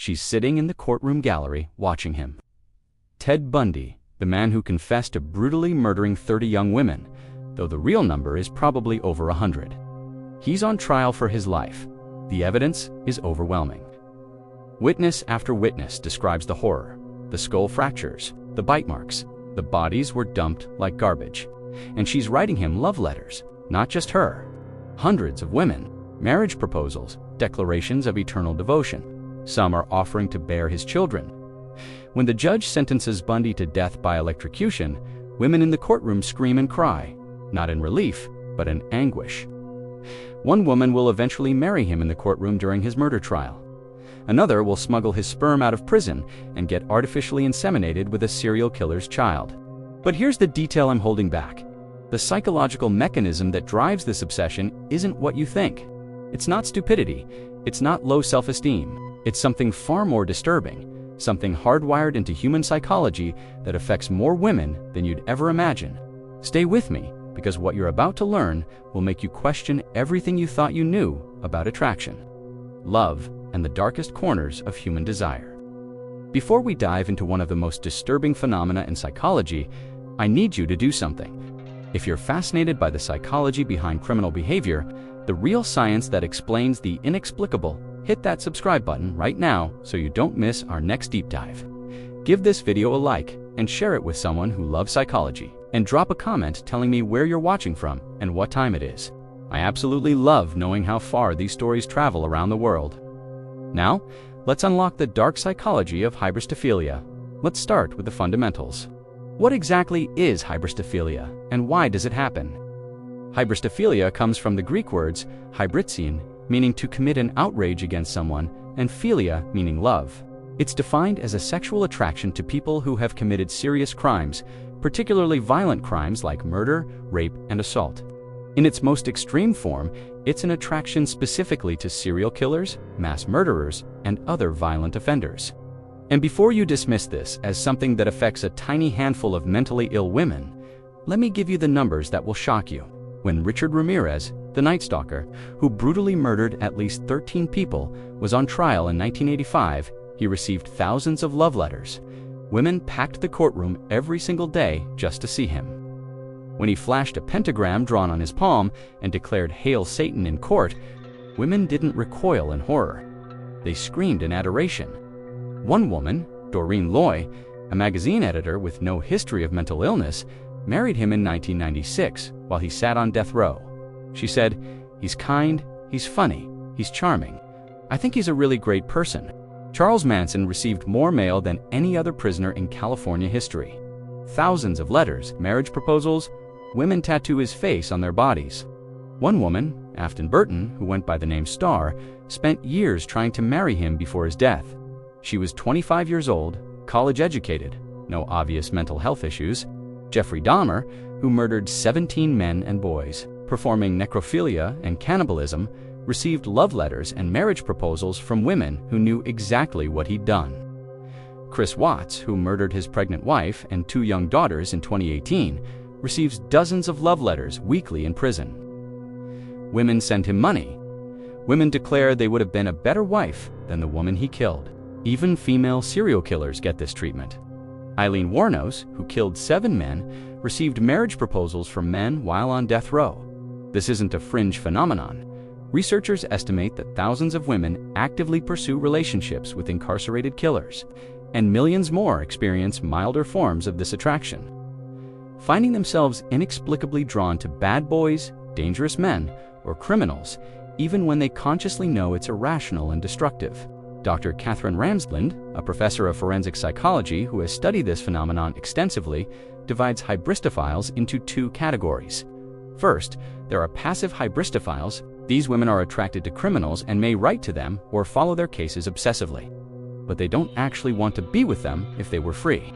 She's sitting in the courtroom gallery watching him. Ted Bundy, the man who confessed to brutally murdering 30 young women, though the real number is probably over 100. He's on trial for his life. The evidence is overwhelming. Witness after witness describes the horror, the skull fractures, the bite marks. The bodies were dumped like garbage. And she's writing him love letters, not just her. Hundreds of women, marriage proposals, declarations of eternal devotion. Some are offering to bear his children. When the judge sentences Bundy to death by electrocution, women in the courtroom scream and cry, not in relief, but in anguish. One woman will eventually marry him in the courtroom during his murder trial. Another will smuggle his sperm out of prison and get artificially inseminated with a serial killer's child. But here's the detail I'm holding back. The psychological mechanism that drives this obsession isn't what you think. It's not stupidity. It's not low self-esteem. It's something far more disturbing, something hardwired into human psychology that affects more women than you'd ever imagine. Stay with me, because what you're about to learn will make you question everything you thought you knew about attraction, love, and the darkest corners of human desire. Before we dive into one of the most disturbing phenomena in psychology, I need you to do something. If you're fascinated by the psychology behind criminal behavior, the real science that explains the inexplicable, hit that subscribe button right now so you don't miss our next deep dive. Give this video a like and share it with someone who loves psychology, and drop a comment telling me where you're watching from and what time it is. I absolutely love knowing how far these stories travel around the world. Now, let's unlock the dark psychology of hybristophilia. Let's start with the fundamentals. What exactly is hybristophilia, and why does it happen? Hybristophilia comes from the Greek words hybritzein, meaning to commit an outrage against someone, and philia, meaning love. It's defined as a sexual attraction to people who have committed serious crimes, particularly violent crimes like murder, rape, and assault. In its most extreme form, it's an attraction specifically to serial killers, mass murderers, and other violent offenders. And before you dismiss this as something that affects a tiny handful of mentally ill women, let me give you the numbers that will shock you. When Richard Ramirez, the Night Stalker, who brutally murdered at least 13 people, was on trial in 1985, he received thousands of love letters. Women packed the courtroom every single day just to see him. When he flashed a pentagram drawn on his palm and declared "Hail Satan" in court, women didn't recoil in horror. They screamed in adoration. One woman, Doreen Loy, a magazine editor with no history of mental illness, married him in 1996 while he sat on death row. She said, "He's kind, he's funny, he's charming. I think he's a really great person." Charles Manson received more mail than any other prisoner in California history. Thousands of letters, marriage proposals, women tattoo his face on their bodies. One woman, Afton Burton, who went by the name Star, spent years trying to marry him before his death. She was 25 years old, college educated, no obvious mental health issues. Jeffrey Dahmer, who murdered 17 men and boys, performing necrophilia and cannibalism, received love letters and marriage proposals from women who knew exactly what he'd done. Chris Watts, who murdered his pregnant wife and 2 young daughters in 2018, receives dozens of love letters weekly in prison. Women send him money. Women declare they would have been a better wife than the woman he killed. Even female serial killers get this treatment. Eileen Wuornos, who killed 7 men, received marriage proposals from men while on death row. This isn't a fringe phenomenon. Researchers estimate that thousands of women actively pursue relationships with incarcerated killers, and millions more experience milder forms of this attraction. Finding themselves inexplicably drawn to bad boys, dangerous men, or criminals, even when they consciously know it's irrational and destructive. Dr. Catherine Ramsland, a professor of forensic psychology who has studied this phenomenon extensively, divides hybristophiles into 2 categories. First, there are passive hybristophiles. These women are attracted to criminals and may write to them or follow their cases obsessively. But they don't actually want to be with them if they were free.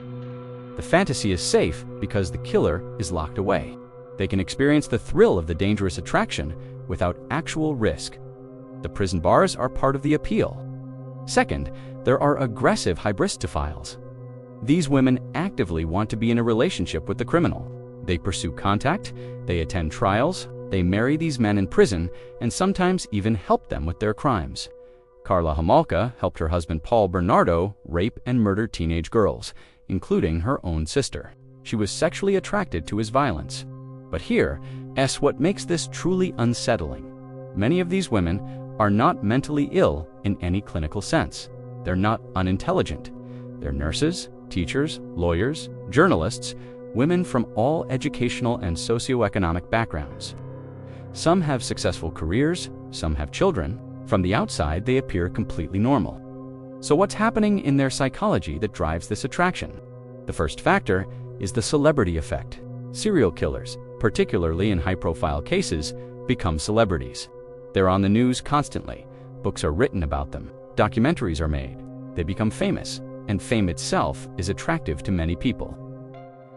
The fantasy is safe because the killer is locked away. They can experience the thrill of the dangerous attraction without actual risk. The prison bars are part of the appeal. Second, there are aggressive hybristophiles. These women actively want to be in a relationship with the criminal. They pursue contact, they attend trials, they marry these men in prison, and sometimes even help them with their crimes. Karla Homolka helped her husband Paul Bernardo rape and murder teenage girls, including her own sister. She was sexually attracted to his violence. But here's what makes this truly unsettling. Many of these women are not mentally ill in any clinical sense. They're not unintelligent. They're nurses, teachers, lawyers, journalists, women from all educational and socioeconomic backgrounds. Some have successful careers, some have children. From the outside, they appear completely normal. So what's happening in their psychology that drives this attraction? The first factor is the celebrity effect. Serial killers, particularly in high-profile cases, become celebrities. They're on the news constantly. Books are written about them. Documentaries are made. They become famous, and fame itself is attractive to many people.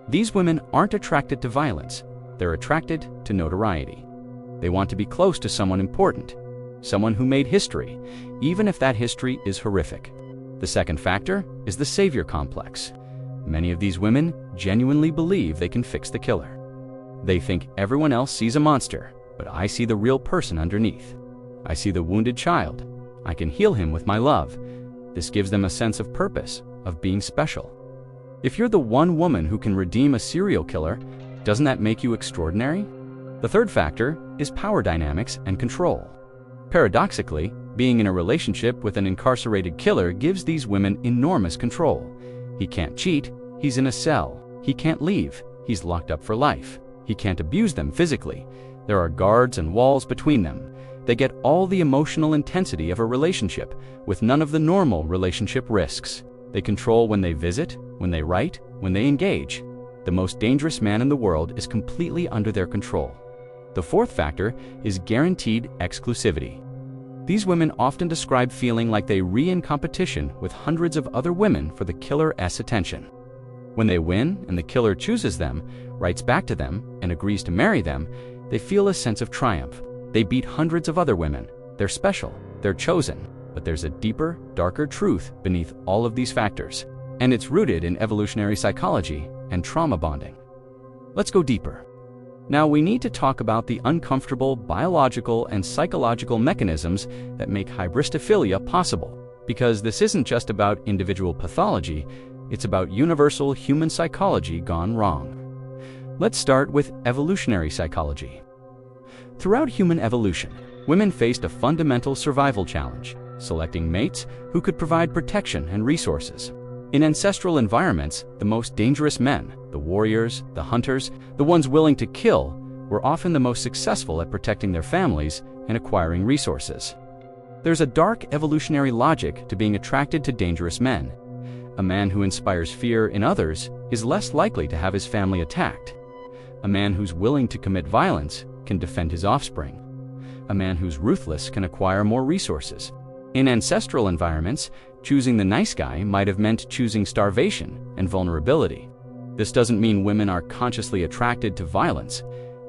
These women aren't attracted to violence. They're attracted to notoriety. They want to be close to someone important, someone who made history, even if that history is horrific. The second factor is the savior complex. Many of these women genuinely believe they can fix the killer. They think everyone else sees a monster, but I see the real person underneath. I see the wounded child. I can heal him with my love. This gives them a sense of purpose, of being special. If you're the one woman who can redeem a serial killer, doesn't that make you extraordinary? The third factor is power dynamics and control. Paradoxically, being in a relationship with an incarcerated killer gives these women enormous control. He can't cheat, he's in a cell. He can't leave, he's locked up for life. He can't abuse them physically. There are guards and walls between them. They get all the emotional intensity of a relationship, with none of the normal relationship risks. They control when they visit, when they write, when they engage. The most dangerous man in the world is completely under their control. The fourth factor is guaranteed exclusivity. These women often describe feeling like they're in competition with hundreds of other women for the killer's attention. When they win and the killer chooses them, writes back to them, and agrees to marry them, they feel a sense of triumph. They beat hundreds of other women. They're special. They're chosen. But there's a deeper, darker truth beneath all of these factors, and it's rooted in evolutionary psychology and trauma bonding. Let's go deeper. Now we need to talk about the uncomfortable biological and psychological mechanisms that make hybristophilia possible, because this isn't just about individual pathology, it's about universal human psychology gone wrong. Let's start with evolutionary psychology. Throughout human evolution, women faced a fundamental survival challenge, selecting mates who could provide protection and resources. In ancestral environments, the most dangerous men, the warriors, the hunters, the ones willing to kill, were often the most successful at protecting their families and acquiring resources. There's a dark evolutionary logic to being attracted to dangerous men. A man who inspires fear in others is less likely to have his family attacked. A man who's willing to commit violence can defend his offspring. A man who's ruthless can acquire more resources. In ancestral environments, choosing the nice guy might have meant choosing starvation and vulnerability. This doesn't mean women are consciously attracted to violence,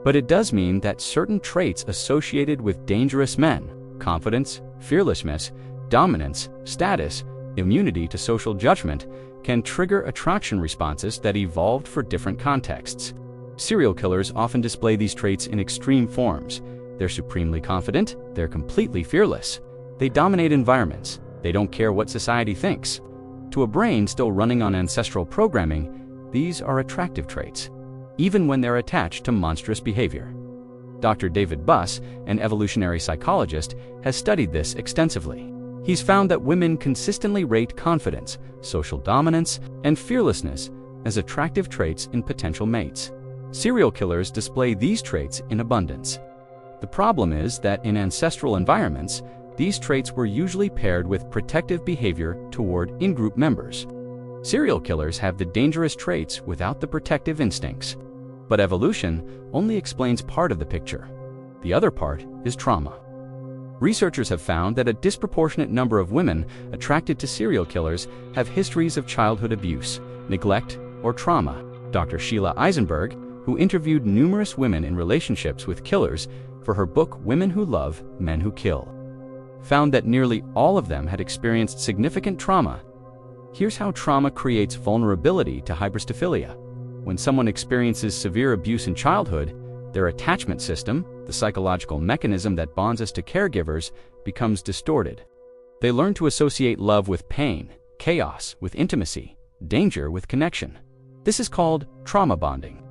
but it does mean that certain traits associated with dangerous men, confidence, fearlessness, dominance, status, immunity to social judgment, can trigger attraction responses that evolved for different contexts. Serial killers often display these traits in extreme forms. They're supremely confident, they're completely fearless. They dominate environments. They don't care what society thinks. To a brain still running on ancestral programming, these are attractive traits, even when they're attached to monstrous behavior. Dr. David Buss, an evolutionary psychologist, has studied this extensively. He's found that women consistently rate confidence, social dominance, and fearlessness as attractive traits in potential mates. Serial killers display these traits in abundance. The problem is that in ancestral environments, these traits were usually paired with protective behavior toward in-group members. Serial killers have the dangerous traits without the protective instincts. But evolution only explains part of the picture. The other part is trauma. Researchers have found that a disproportionate number of women attracted to serial killers have histories of childhood abuse, neglect, or trauma. Dr. Sheila Eisenberg, who interviewed numerous women in relationships with killers for her book Women Who Love, Men Who Kill, found that nearly all of them had experienced significant trauma. Here's how trauma creates vulnerability to hybristophilia. When someone experiences severe abuse in childhood, their attachment system, the psychological mechanism that bonds us to caregivers, becomes distorted. They learn to associate love with pain, chaos with intimacy, danger with connection. This is called trauma bonding.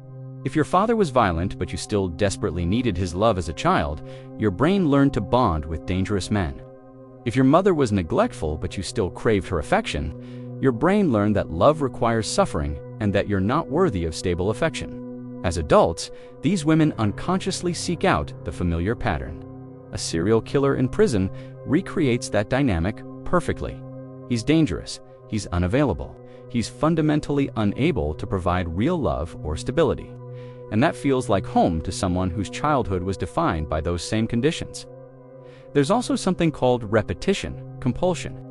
If your father was violent but you still desperately needed his love as a child, your brain learned to bond with dangerous men. If your mother was neglectful but you still craved her affection, your brain learned that love requires suffering and that you're not worthy of stable affection. As adults, these women unconsciously seek out the familiar pattern. A serial killer in prison recreates that dynamic perfectly. He's dangerous, he's unavailable, he's fundamentally unable to provide real love or stability. And that feels like home to someone whose childhood was defined by those same conditions. There's also something called repetition compulsion.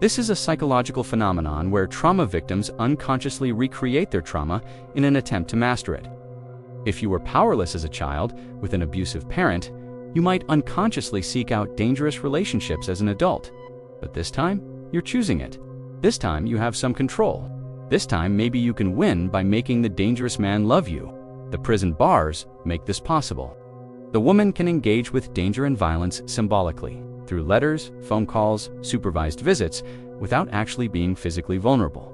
This is a psychological phenomenon where trauma victims unconsciously recreate their trauma in an attempt to master it. If you were powerless as a child with an abusive parent, you might unconsciously seek out dangerous relationships as an adult. But this time, you're choosing it. This time, you have some control. This time, maybe you can win by making the dangerous man love you. The prison bars make this possible. The woman can engage with danger and violence symbolically, through letters, phone calls, supervised visits, without actually being physically vulnerable.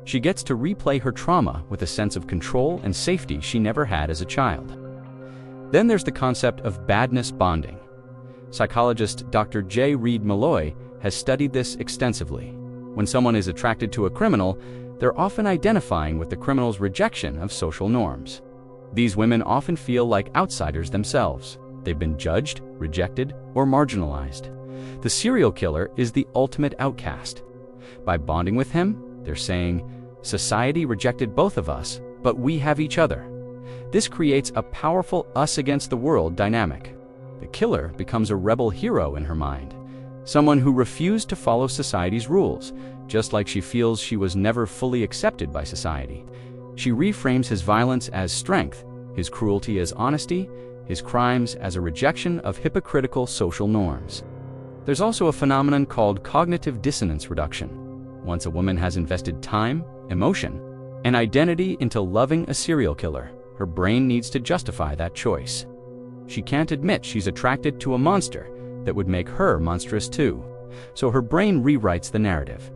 She gets to replay her trauma with a sense of control and safety she never had as a child. Then there's the concept of badness bonding. Psychologist Dr. J. Reed Malloy has studied this extensively. When someone is attracted to a criminal, they're often identifying with the criminal's rejection of social norms. These women often feel like outsiders themselves. They've been judged, rejected, or marginalized. The serial killer is the ultimate outcast. By bonding with him, they're saying, "Society rejected both of us, but we have each other." This creates a powerful us against the world dynamic. The killer becomes a rebel hero in her mind, someone who refused to follow society's rules, just like she feels she was never fully accepted by society. She reframes his violence as strength, his cruelty as honesty, his crimes as a rejection of hypocritical social norms. There's also a phenomenon called cognitive dissonance reduction. Once a woman has invested time, emotion, and identity into loving a serial killer, her brain needs to justify that choice. She can't admit she's attracted to a monster that would make her monstrous too. So her brain rewrites the narrative.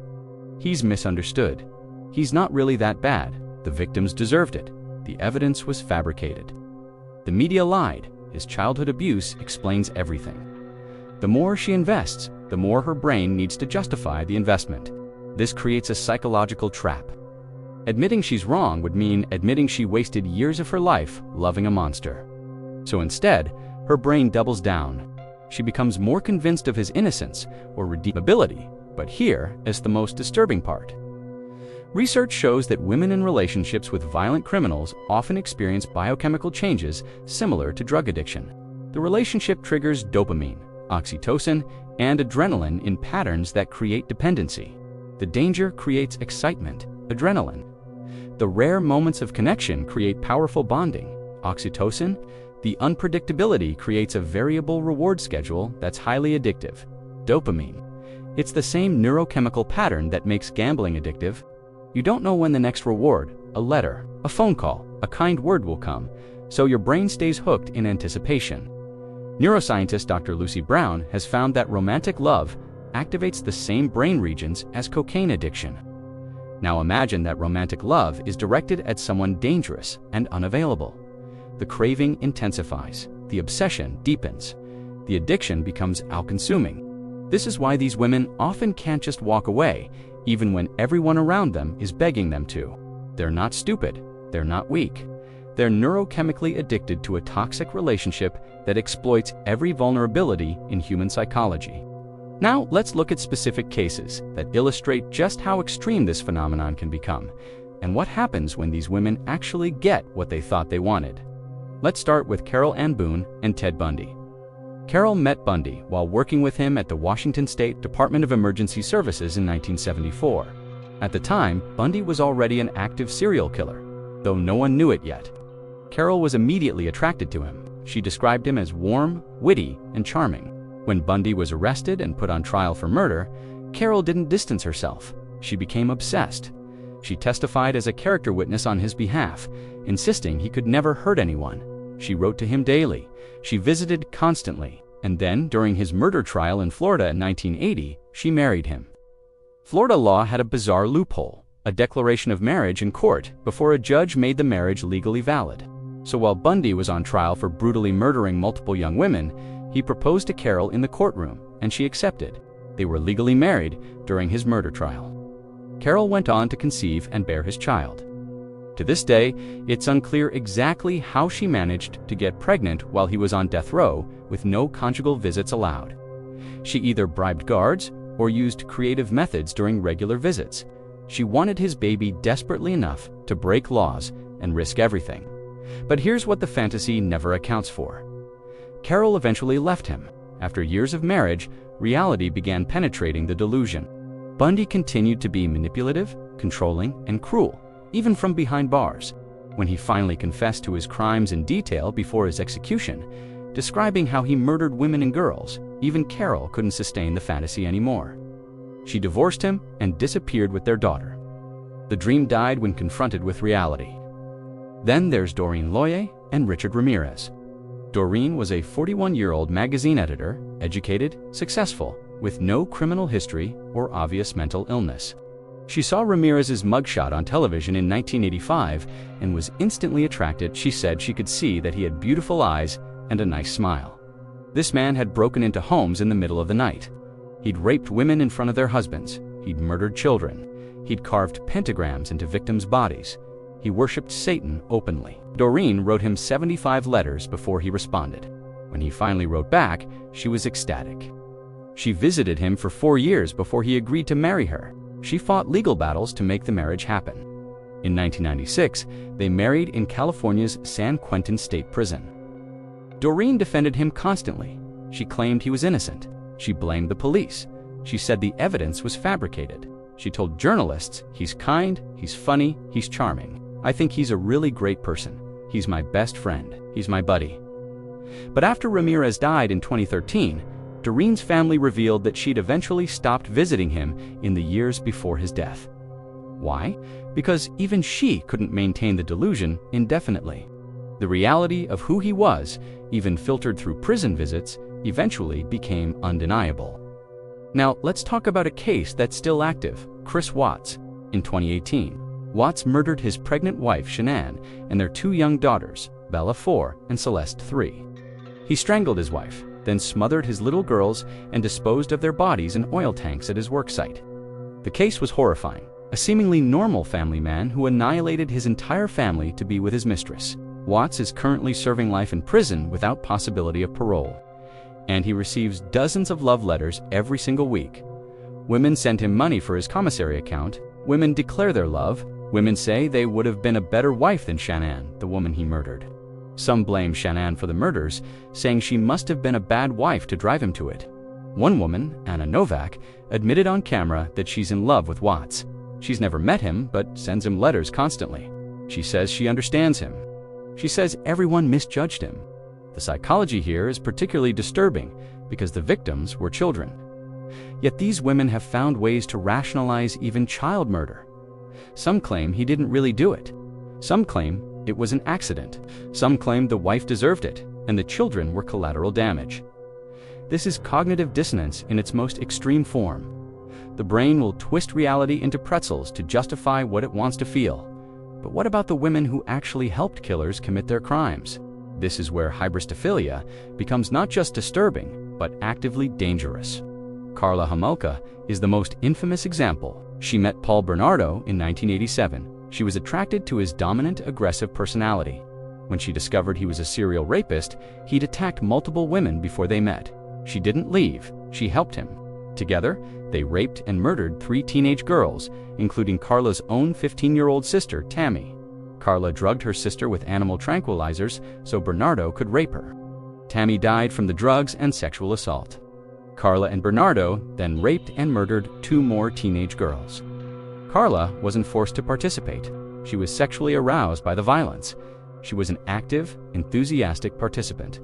He's misunderstood. He's not really that bad. The victims deserved it. The evidence was fabricated. The media lied. His childhood abuse explains everything. The more she invests, the more her brain needs to justify the investment. This creates a psychological trap. Admitting she's wrong would mean admitting she wasted years of her life loving a monster. So instead, her brain doubles down. She becomes more convinced of his innocence or redeemability, but here is the most disturbing part. Research shows that women in relationships with violent criminals often experience biochemical changes similar to drug addiction. The relationship triggers dopamine, oxytocin, and adrenaline in patterns that create dependency. The danger creates excitement, adrenaline. The rare moments of connection create powerful bonding, oxytocin. The unpredictability creates a variable reward schedule that's highly addictive, dopamine. It's the same neurochemical pattern that makes gambling addictive. You don't know when the next reward, a letter, a phone call, a kind word will come, so your brain stays hooked in anticipation. Neuroscientist Dr. Lucy Brown has found that romantic love activates the same brain regions as cocaine addiction. Now imagine that romantic love is directed at someone dangerous and unavailable. The craving intensifies, the obsession deepens, the addiction becomes all-consuming. This is why these women often can't just walk away, even when everyone around them is begging them to. They're not stupid, they're not weak. They're neurochemically addicted to a toxic relationship that exploits every vulnerability in human psychology. Now, let's look at specific cases that illustrate just how extreme this phenomenon can become, and what happens when these women actually get what they thought they wanted. Let's start with Carol Ann Boone and Ted Bundy. Carol met Bundy while working with him at the Washington State Department of Emergency Services in 1974. At the time, Bundy was already an active serial killer, though no one knew it yet. Carol was immediately attracted to him. She described him as warm, witty, and charming. When Bundy was arrested and put on trial for murder, Carol didn't distance herself. She became obsessed. She testified as a character witness on his behalf, insisting he could never hurt anyone. She wrote to him daily. She visited constantly, And then, during his murder trial in Florida in 1980, she married him. Florida law had a bizarre loophole, a declaration of marriage in court before a judge made the marriage legally valid. So while Bundy was on trial for brutally murdering multiple young women, he proposed to Carol in the courtroom, and she accepted. They were legally married during his murder trial. Carol went on to conceive and bear his child. To this day, it's unclear exactly how she managed to get pregnant while he was on death row with no conjugal visits allowed. She either bribed guards or used creative methods during regular visits. She wanted his baby desperately enough to break laws and risk everything. But here's what the fantasy never accounts for. Carol eventually left him. After years of marriage, reality began penetrating the delusion. Bundy continued to be manipulative, controlling, and cruel, even from behind bars. When he finally confessed to his crimes in detail before his execution, describing how he murdered women and girls, even Carol couldn't sustain the fantasy anymore. She divorced him and disappeared with their daughter. The dream died when confronted with reality. Then there's Doreen Loye and Richard Ramirez. Doreen was a 41-year-old magazine editor, educated, successful, with no criminal history or obvious mental illness. She saw Ramirez's mugshot on television in 1985 and was instantly attracted. She said she could see that he had beautiful eyes and a nice smile. This man had broken into homes in the middle of the night. He'd raped women in front of their husbands. He'd murdered children. He'd carved pentagrams into victims' bodies. He worshipped Satan openly. Doreen wrote him 75 letters before he responded. When he finally wrote back, she was ecstatic. She visited him for 4 years before he agreed to marry her. She fought legal battles to make the marriage happen. In 1996, they married in California's San Quentin State Prison. Doreen defended him constantly. She claimed he was innocent. She blamed the police. She said the evidence was fabricated. She told journalists, "He's kind, he's funny, he's charming. I think he's a really great person. He's my best friend. He's my buddy." But after Ramirez died in 2013, Doreen's family revealed that she'd eventually stopped visiting him in the years before his death. Why? Because even she couldn't maintain the delusion indefinitely. The reality of who he was, even filtered through prison visits, eventually became undeniable. Now, let's talk about a case that's still active, Chris Watts. In 2018, Watts murdered his pregnant wife, Shanann, and their 2 young daughters, Bella 4 and Celeste 3. He strangled his wife, then smothered his little girls and disposed of their bodies in oil tanks at his worksite. The case was horrifying. A seemingly normal family man who annihilated his entire family to be with his mistress. Watts is currently serving life in prison without possibility of parole. And he receives dozens of love letters every single week. Women send him money for his commissary account. Women declare their love. Women say they would have been a better wife than Shanann, the woman he murdered. Some blame Shanann for the murders, saying she must have been a bad wife to drive him to it. One woman, Anna Novak, admitted on camera that she's in love with Watts. She's never met him, but sends him letters constantly. She says she understands him. She says everyone misjudged him. The psychology here is particularly disturbing because the victims were children. Yet these women have found ways to rationalize even child murder. Some claim he didn't really do it. Some claim it was an accident. Some claim the wife deserved it, and the children were collateral damage. This is cognitive dissonance in its most extreme form. The brain will twist reality into pretzels to justify what it wants to feel. But what about the women who actually helped killers commit their crimes? This is where Hybristophilia becomes not just disturbing, but actively dangerous. Karla Homolka is the most infamous example. She met Paul Bernardo in 1987. She was attracted to his dominant, aggressive personality. When she discovered he was a serial rapist, he'd attacked multiple women before they met. She didn't leave, she helped him. Together, they raped and murdered 3 teenage girls, including Karla's own 15-year-old sister, Tammy. Karla drugged her sister with animal tranquilizers so Bernardo could rape her. Tammy died from the drugs and sexual assault. Karla and Bernardo then raped and murdered 2 more teenage girls. Karla wasn't forced to participate. She was sexually aroused by the violence. She was an active, enthusiastic participant.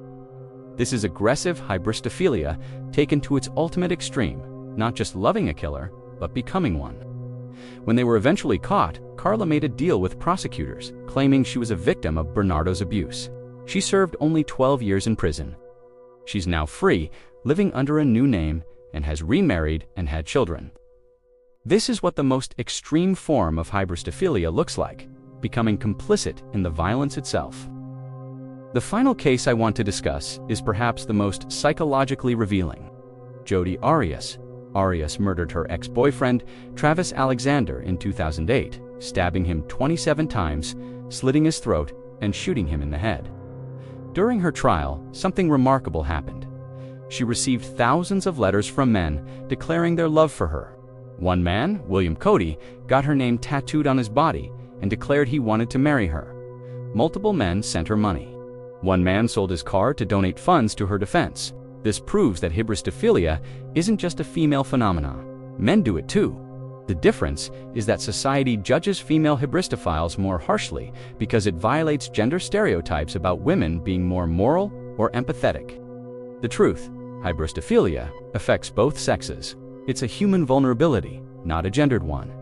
This is aggressive hybristophilia taken to its ultimate extreme, not just loving a killer, but becoming one. When they were eventually caught, Karla made a deal with prosecutors, claiming she was a victim of Bernardo's abuse. She served only 12 years in prison. She's now free, living under a new name, and has remarried and had children. This is what the most extreme form of hybristophilia looks like, becoming complicit in the violence itself. The final case I want to discuss is perhaps the most psychologically revealing. Jodi Arias. Arias murdered her ex-boyfriend, Travis Alexander, in 2008, stabbing him 27 times, slitting his throat, and shooting him in the head. During her trial, something remarkable happened. She received thousands of letters from men declaring their love for her. One man, William Cody, got her name tattooed on his body and declared he wanted to marry her. Multiple men sent her money. One man sold his car to donate funds to her defense. This proves that hybristophilia isn't just a female phenomenon. Men do it too. The difference is that society judges female hybristophiles more harshly because it violates gender stereotypes about women being more moral or empathetic. The truth, hybristophilia affects both sexes. It's a human vulnerability, not a gendered one.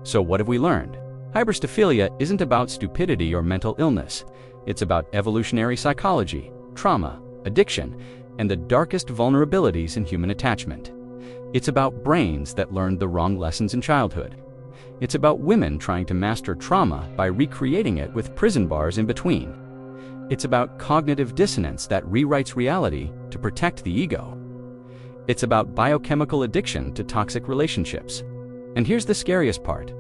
So what have we learned? Hybristophilia isn't about stupidity or mental illness. It's about evolutionary psychology, trauma, addiction, and the darkest vulnerabilities in human attachment. It's about brains that learned the wrong lessons in childhood. It's about women trying to master trauma by recreating it with prison bars in between. It's about cognitive dissonance that rewrites reality to protect the ego. It's about biochemical addiction to toxic relationships. And here's the scariest part.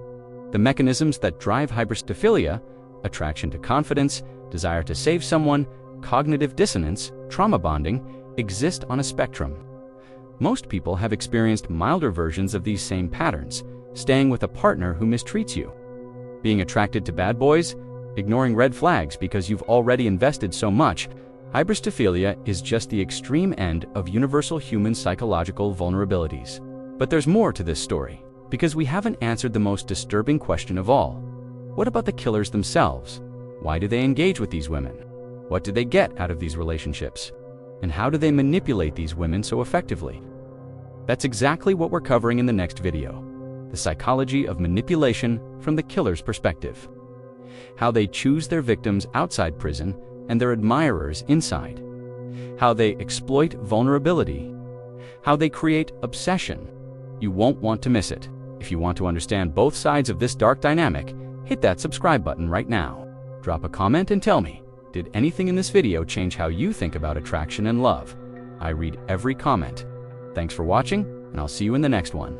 The mechanisms that drive hybristophilia, attraction to confidence, desire to save someone, cognitive dissonance, trauma bonding, exist on a spectrum. Most people have experienced milder versions of these same patterns, staying with a partner who mistreats you, being attracted to bad boys, ignoring red flags because you've already invested so much. Hybristophilia is just the extreme end of universal human psychological vulnerabilities. But there's more to this story, because we haven't answered the most disturbing question of all. What about the killers themselves? Why do they engage with these women? What do they get out of these relationships? And how do they manipulate these women so effectively? That's exactly what we're covering in the next video. The psychology of manipulation from the killer's perspective. How they choose their victims outside prison and their admirers inside. How they exploit vulnerability. How they create obsession. You won't want to miss it. If you want to understand both sides of this dark dynamic, hit that subscribe button right now. Drop a comment and tell me, did anything in this video change how you think about attraction and love? I read every comment. Thanks for watching, and I'll see you in the next one.